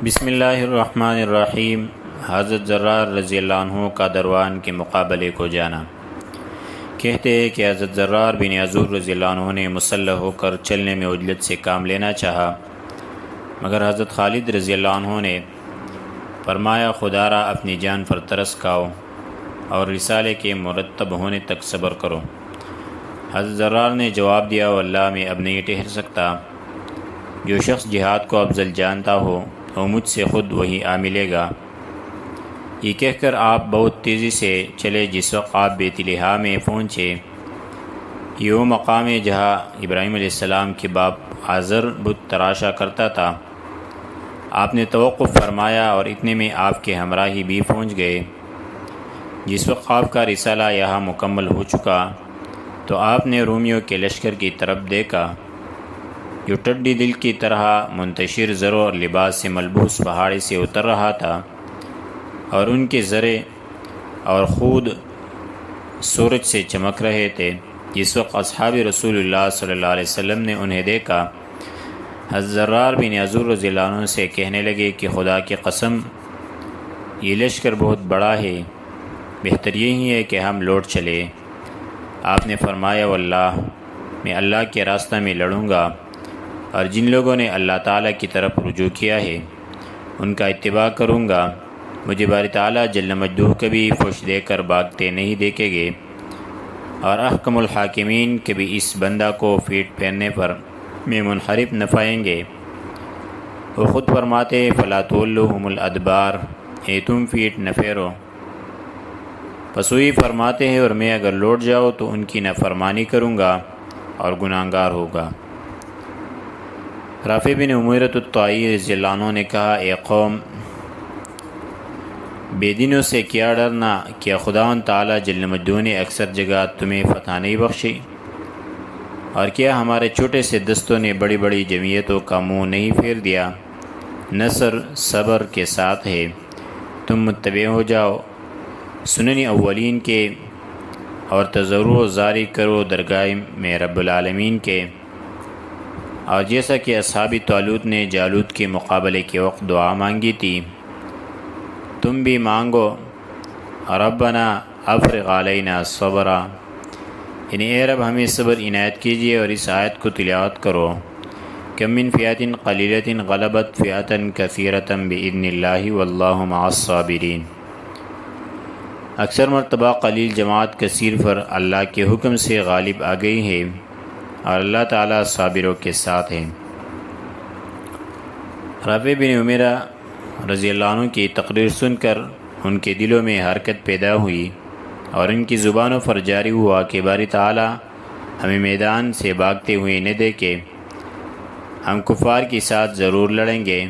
بسم اللہ الرحمن الرحیم۔ حضرت زرار رضی اللہ عنہ کا دروان کے مقابلے کو جانا۔ کہتے ہیں کہ حضرت زرار بن عزور رضی اللہ عنہ نے مسلح ہو کر چلنے میں عجلت سے کام لینا چاہا، مگر حضرت خالد رضی اللہ عنہ نے فرمایا خدا را اپنی جان پر ترس کھاؤ اور رسالے کے مرتب ہونے تک صبر کرو۔ حضرت زرار نے جواب دیا واللہ میں اب نہیں ٹھہر سکتا، جو شخص جہاد کو افضل جانتا ہو وہ مجھ سے خود وہی آ ملے گا۔ یہ کہہ کر آپ بہت تیزی سے چلے۔ جس وقت آپ بیت لحا میں پہنچے، یہ وہ مقام ہے جہاں ابراہیم علیہ السلام کے باپ آزر بت تراشا کرتا تھا۔ آپ نے توقف فرمایا اور اتنے میں آپ کے ہمراہی بھی پہنچ گئے۔ جس وقت آپ کا رسالہ یہاں مکمل ہو چکا تو آپ نے رومیوں کے لشکر کی طرف دیکھا، جو ٹڈی دل کی طرح منتشر زروں اور لباس سے ملبوس پہاڑی سے اتر رہا تھا، اور ان کے زرے اور خود سورج سے چمک رہے تھے۔ جس وقت اصحاب رسول اللہ صلی اللہ علیہ وسلم نے انہیں دیکھا، حضرت زرار بن عزور رضی اللہ عنہ سے کہنے لگے کہ خدا کی قسم یہ لشکر بہت بڑا ہے، بہتر یہی ہے کہ ہم لوٹ چلے۔ آپ نے فرمایا واللہ میں اللہ کے راستہ میں لڑوں گا، اور جن لوگوں نے اللہ تعالیٰ کی طرف رجوع کیا ہے ان کا اتباع کروں گا۔ مجھے باری تعالیٰ جل مجدہ کبھی فوش دے کر بھاگتے نہیں دیکھیں گے، اور احکم الحاکمین کبھی اس بندہ کو پیٹ پھیرنے پر میں منحرف نہ پائیں گے۔ وہ خود فرماتے فلا تولوہم الادبار، اے تم پیٹ نہ پھیرو۔ پس وہی فرماتے ہیں اور میں اگر لوٹ جاؤ تو ان کی نافرمانی کروں گا اور گناہگار ہوگا۔ رافع بن عمیرۃ الطائی رضی اللہ عنہ نے کہا اے قوم، بے دینوں سے کیا ڈرنا؟ کیا خداوند تعالیٰ جل مجدہ نے اکثر جگہ تمہیں فتح نہیں بخشی؟ اور کیا ہمارے چھوٹے سے دستوں نے بڑی بڑی جمعیتوں کا منہ نہیں پھیر دیا؟ نصر صبر کے ساتھ ہے، تم متبع ہو جاؤ سنن اولین کے، اور تضرع و زاری کرو درگاہ میں رب العالمین کے۔ اور جیسا کہ اصحاب طالوت نے جالوت کے مقابلے کے وقت دعا مانگی تھی، تم بھی مانگو ربنا افرغ علینا صبرا، یعنی اے رب ہمیں صبر عنایت کیجیے۔ اور اس آیت کو تلاوت کرو، کم من فئۃ قلیلۃ غلبت فئۃ کثیرۃ بإذن اللہ واللہ مع الصابرین۔ اکثر مرتبہ قلیل جماعت کثیر پر اللہ کے حکم سے غالب آ گئی ہے، اور اللہ تعالیٰ صابروں کے ساتھ ہے۔ رافع بن عمیرہ رضی اللہ عنہ کی تقریر سن کر ان کے دلوں میں حرکت پیدا ہوئی، اور ان کی زبانوں پر جاری ہوا کہ باری تعالیٰ ہمیں میدان سے بھاگتے ہوئے نہ دیکھے، ہم کفار کے ساتھ ضرور لڑیں گے۔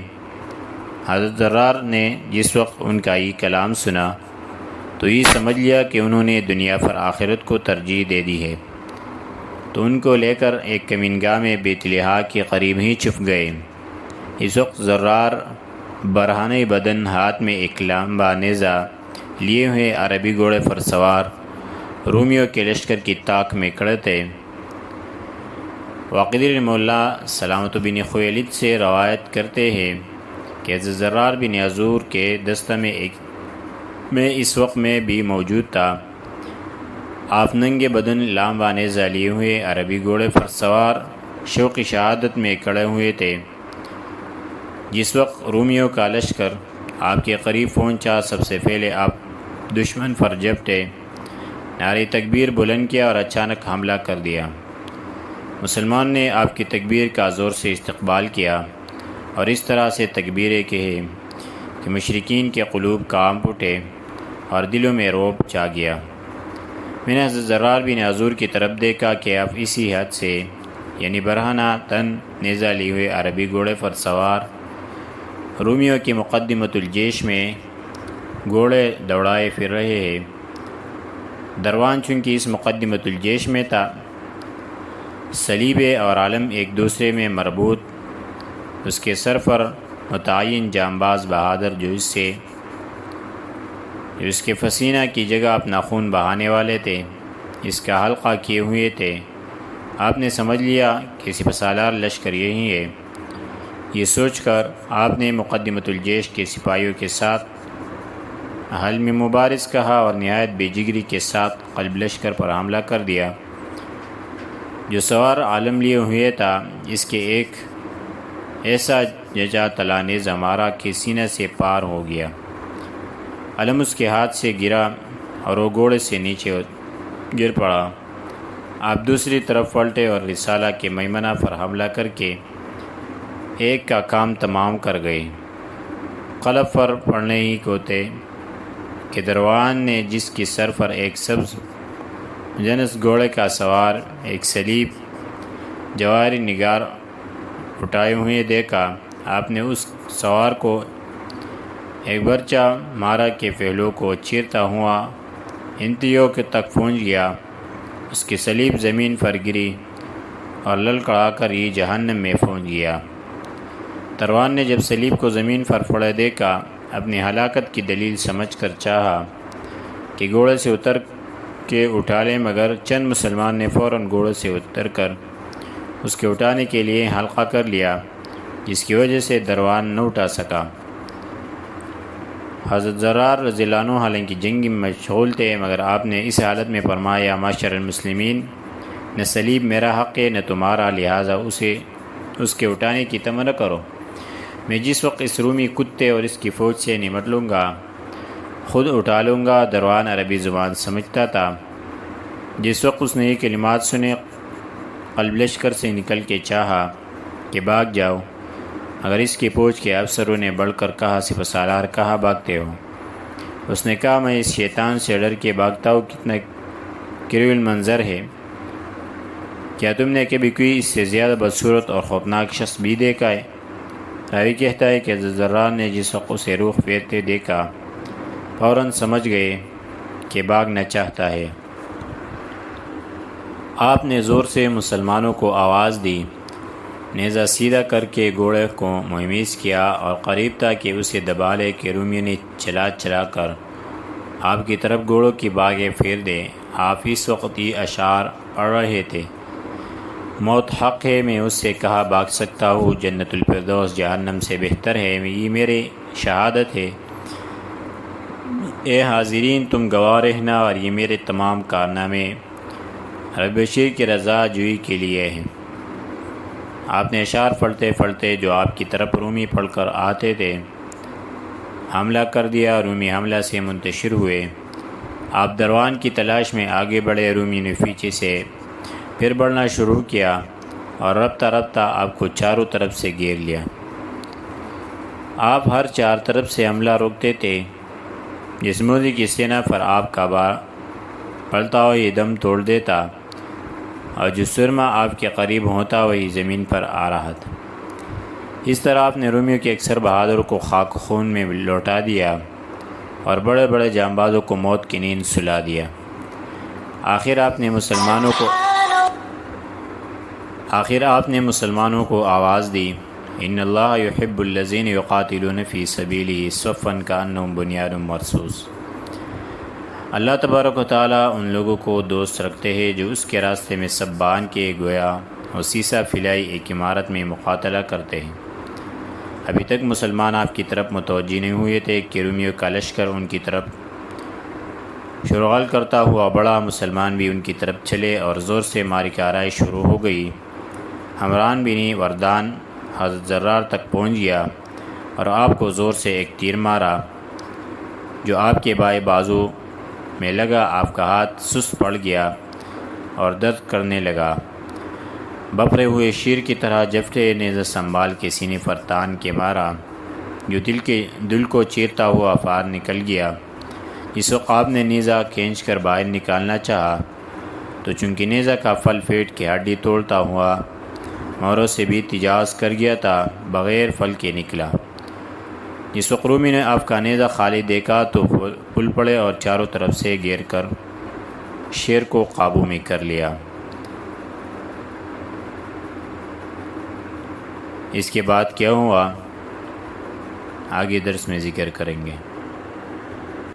حضرت زرار نے جس وقت ان کا یہ کلام سنا تو یہ سمجھ لیا کہ انہوں نے دنیا پر آخرت کو ترجیح دے دی ہے، تو ان کو لے کر ایک کمینگاہ میں بیت لحا کے قریب ہی چھپ گئے۔ اس وقت زرار برہنہ بدن، ہاتھ میں ایک لمبا نیزہ لیے ہوئے عربی گھوڑے پر سوار رومیوں کے لشکر کی طاق میں کھڑے تھے۔ واقدی رحمہ اللہ سلامت بن خویلد سے روایت کرتے ہیں کہ حضرت زرار بن عزور کے دستہ میں اس وقت میں بھی موجود تھا۔ آپ ننگے بدن لامبا نیزہ لیے ہوئے عربی گھوڑے پر سوار شوق شہادت میں کھڑے ہوئے تھے۔ جس وقت رومیوں کا لشکر آپ کے قریب پہنچا، سب سے پہلے آپ دشمن پر جھپٹے، نعرہ تکبیر بلند کیا اور اچانک حملہ کر دیا۔ مسلمان نے آپ کی تکبیر کا زور سے استقبال کیا اور اس طرح سے تکبیریں کہے کہ مشرکین کے قلوب کانپ اٹھے اور دلوں میں رعب چھا گیا۔ میں نے حضرت زرار بن عزور کی طرف دیکھا کہ آپ اسی حد سے، یعنی برہنہ تن نیزہ لیے ہوئے عربی گھوڑے پر سوار رومیوں کی مقدمۃ الجیش میں گھوڑے دوڑائے پھر رہے ہیں۔ دروان چونکہ اس مقدمۃ الجیش میں تھا، صلیب اور علم ایک دوسرے میں مربوط، اس کے سر پر متعین جانباز بہادر جو اس کے فسینہ کی جگہ اپنا خون بہانے والے تھے، اس کا حلقہ کیے ہوئے تھے۔ آپ نے سمجھ لیا کہ سپہ سالار لشکر یہی ہے۔ یہ سوچ کر آپ نے مقدمۃ الجیش کے سپاہیوں کے ساتھ حلم مبارز کہا اور نہایت بے جگری کے ساتھ قلب لشکر پر حملہ کر دیا جو سوار عالم لیے ہوئے تھا۔ اس کے ایک ایسا ججا تلا نیزہ مارا کہ سینہ سے پار ہو گیا، علم اس کے ہاتھ سے گرا اور وہ گھوڑے سے نیچے گر پڑا۔ آپ دوسری طرف پلٹے اور رسالہ کے میمنہ پر حملہ کر کے ایک کا کام تمام کر گئے۔ قلب پر پڑنے ہی کو تھے کہ دروان نے جس کی سر پر ایک سبز جنس گھوڑے کا سوار ایک صلیب جواہری نگار اٹھائے ہوئے دیکھا، آپ نے اس سوار کو ایک برچہ مارا کہ پہلو کو چیرتا ہوا انتہیوں کے تک پہنچ گیا۔ اس کی صلیب زمین پر گری اور للکڑا کر یہ جہنم میں پہنچ گیا۔ دروان نے جب صلیب کو زمین پر پڑے دیکھا، اپنی ہلاکت کی دلیل سمجھ کر چاہا کہ گھوڑے سے اتر کے اٹھا لیں، مگر چند مسلمان نے فوراً گھوڑے سے اتر کر اس کے اٹھانے کے لیے حلقہ کر لیا، جس کی وجہ سے دروان نہ اٹھا سکا۔ حضرت زرار رضی اللہ عنہ حالانکہ جنگ میں مشغول تھے، مگر آپ نے اس حالت میں فرمایا، معاشر المسلمین، نہ صلیب میرا حق ہے نہ تمہارا، لہٰذا اس کے اٹھانے کی طمع نہ کرو۔ میں جس وقت اس رومی کتے اور اس کی فوج سے نمٹ لوں گا خود اٹھا لوں گا۔ دروان عربی زبان سمجھتا تھا۔ جس وقت اس نے یہ کلمات سنے، قلب لشکر سے نکل کے چاہا کہ بھاگ جاؤ، مگر اس کی فوج کے افسروں نے بڑھ کر کہا، سپہ سالار کہاں بھاگتے ہو؟ اس نے کہا، میں اس شیطان سے ڈر کے بھاگتا ہوں، کتنا کریول منظر ہے، کیا تم نے کبھی کوئی اس سے زیادہ بدصورت اور خوفناک شخص بھی دیکھا ہے؟ راوی کہتا ہے کہ حضرت زرار نے جس وقت اسے روح پھیرتے دیکھا فوراً سمجھ گئے کہ بھاگنا چاہتا ہے۔ آپ نے زور سے مسلمانوں کو آواز دی، نیزہ سیدھا کر کے گھوڑے کو مہمیز کیا اور قریب تھا کہ اسے دبا لے کہ رومیوں نے چلا چلا کر آپ کی طرف گھوڑوں کی باغیں پھیر دے۔ آپ اس وقت یہ اشعار پڑھ رہے تھے، موت حق ہے، میں اس سے کہاں بھاگ سکتا ہوں، جنت الفردوس جہنم سے بہتر ہے، یہ میری شہادت ہے۔ اے حاضرین، تم گواہ رہنا اور یہ میرے تمام کارنامے رب بشیر کی رضا جوئی کے لیے ہیں۔ آپ نے اشعار پڑھتے پڑھتے جو آپ کی طرف رومی پڑھ کر آتے تھے حملہ کر دیا۔ رومی حملہ سے منتشر ہوئے۔ آپ دروان کی تلاش میں آگے بڑھے، رومی نے پیچھے سے پھر بڑھنا شروع کیا اور رفتہ رفتہ آپ کو چاروں طرف سے گھیر لیا۔ آپ ہر چار طرف سے حملہ روکتے تھے، جس مودی کی سینہ پر آپ کا بار پڑتا ہوئی دم توڑ دیتا اور جو سرما آپ کے قریب ہوتا وہی زمین پر آ رہا تھا۔ اس طرح آپ نے رومیوں کے اکثر بہادروں کو خاک خون میں لوٹا دیا اور بڑے بڑے جانبازوں کو موت کی نیند سلا دیا۔ آخر آپ نے مسلمانوں کو آواز دی، ان اللہ یحب الذین یقاتلون فی سبیلہ صفا کانہم بنیان مرصوص۔ اللہ تبارک و تعالیٰ ان لوگوں کو دوست رکھتے ہیں جو اس کے راستے میں سب باندھ کے گویا اور سیسا پھیلائی ایک عمارت میں مقاتلہ کرتے ہیں۔ ابھی تک مسلمان آپ کی طرف متوجہ نہیں ہوئے تھے کہ رومیوں کا لشکر ان کی طرف شرغل کرتا ہوا بڑا، مسلمان بھی ان کی طرف چلے اور زور سے معرکہ آرائی شروع ہو گئی۔ حمران بن وردان حضرت زرار تک پہنچ گیا اور آپ کو زور سے ایک تیر مارا جو آپ کے بائیں بازو میں لگا۔ آپ کا ہاتھ سست پڑ گیا اور درد کرنے لگا۔ بپرے ہوئے شیر کی طرح جفتے نیزہ سنبھال کے سینے پر تان کے مارا جو دل کو چیرتا ہوا فار نکل گیا۔ اس وقت آپ نے نیزہ کھینچ کر باہر نکالنا چاہا تو چونکہ نیزہ کا پھل پھیٹ کے ہڈی توڑتا ہوا موروں سے بھی تجاوز کر گیا تھا، بغیر پھل کے نکلا۔ جس وقت رومی نے آپ کا نیزہ خالی دیکھا تو پھول پڑے اور چاروں طرف سے گھیر کر شیر کو قابو میں کر لیا۔ اس کے بعد کیا ہوا آگے درس میں ذکر کریں گے۔